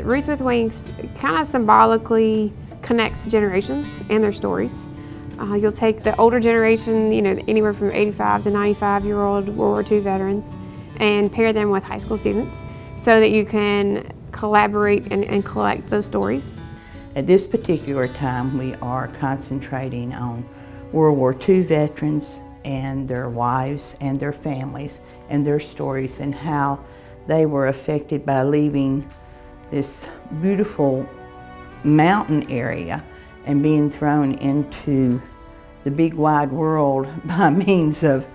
Roots with Wings kind of symbolically connects generations and their stories. You'll take the older generation, anywhere from 85 to 95-year-old World War II veterans, and pair them with high school students so that you can collaborate and collect those stories. At this particular time, we are concentrating on World War II veterans and their wives and their families and their stories and how they were affected by leaving this beautiful mountain area and being thrown into the big wide world by means of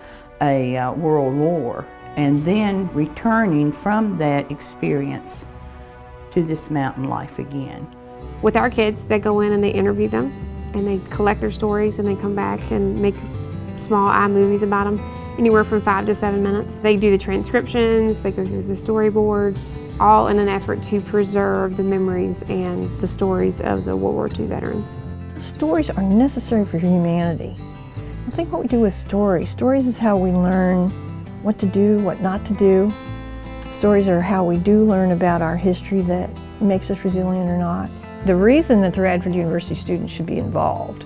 a world war, and then returning from that experience to this mountain life again. With our kids, they go in and they interview them and they collect their stories and they come back and make small iMovies about them, anywhere from 5 to 7 minutes. They do the transcriptions, they go through the storyboards, all in an effort to preserve the memories and the stories of the World War II veterans. Stories are necessary for humanity. I think what we do with stories is how we learn what to do, what not to do. Stories are how we do learn about our history that makes us resilient or not. The reason that the Radford University students should be involved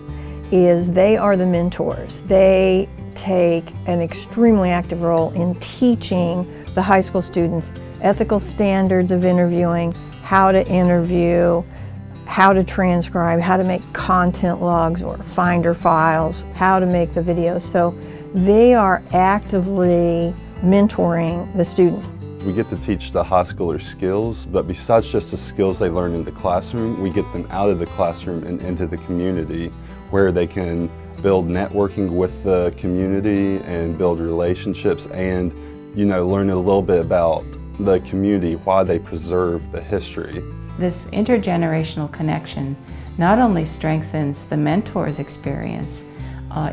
is they are the mentors. They take an extremely active role in teaching the high school students ethical standards of interviewing, how to interview, how to transcribe, how to make content logs or finder files, how to make the videos. So they are actively mentoring the students. We get to teach the high schoolers skills, but besides just the skills they learn in the classroom, we get them out of the classroom and into the community where they can build networking with the community and build relationships and, learn a little bit about the community, why they preserve the history. This intergenerational connection not only strengthens the mentor's experience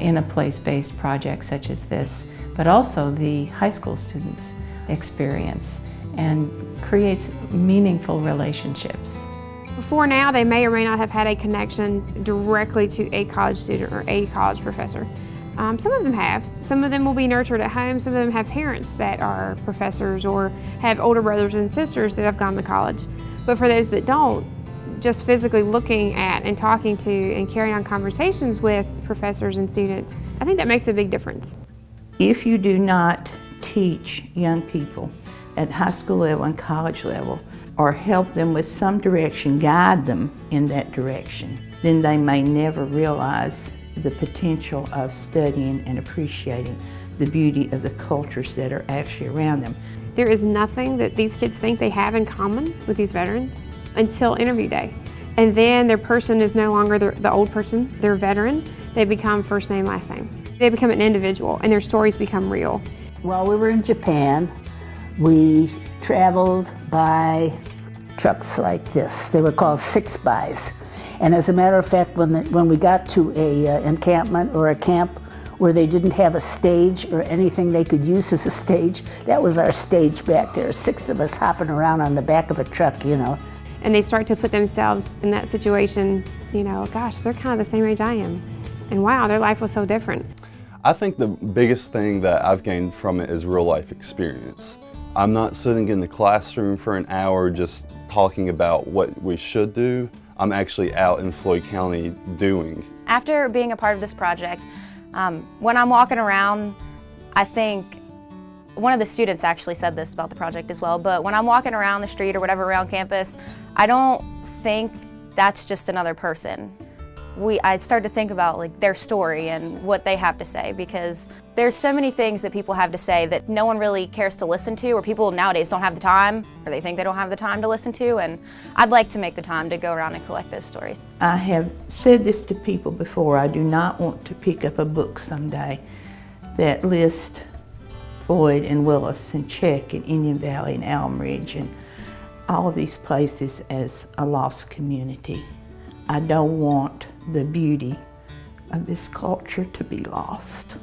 in a place-based project such as this, but also the high school students' experience and creates meaningful relationships. Before now, they may or may not have had a connection directly to a college student or a college professor. Some of them have. Some of them will be nurtured at home. Some of them have parents that are professors or have older brothers and sisters that have gone to college. But for those that don't, just physically looking at and talking to and carrying on conversations with professors and students, I think that makes a big difference. If you do not teach young people at high school level and college level, or help them with some direction, guide them in that direction, then they may never realize the potential of studying and appreciating the beauty of the cultures that are actually around them. There is nothing that these kids think they have in common with these veterans until interview day. And then their person is no longer the old person, they're veteran. They become first name, last name. They become an individual and their stories become real. While we were in Japan, we traveled by trucks like this. They were called 6x. And as a matter of fact, when we got to a encampment or a camp where they didn't have a stage or anything they could use as a stage, that was our stage back there. 6 of us hopping around on the back of a truck, And they start to put themselves in that situation, gosh, they're kind of the same age I am. And wow, their life was so different. I think the biggest thing that I've gained from it is real life experience. I'm not sitting in the classroom for an hour just talking about what we should do. I'm actually out in Floyd County doing. After being a part of this project, when I'm walking around, I think, one of the students actually said this about the project as well, but when I'm walking around the street or whatever around campus, I don't think that's just another person. I start to think about their story and what they have to say, because there's so many things that people have to say that no one really cares to listen to, or people nowadays don't have the time, or they think they don't have the time to listen to, and I'd like to make the time to go around and collect those stories. I have said this to people before. I do not want to pick up a book someday that lists Floyd and Willis and Czech and Indian Valley and Elm Ridge and all of these places as a lost community. I don't want the beauty of this culture to be lost.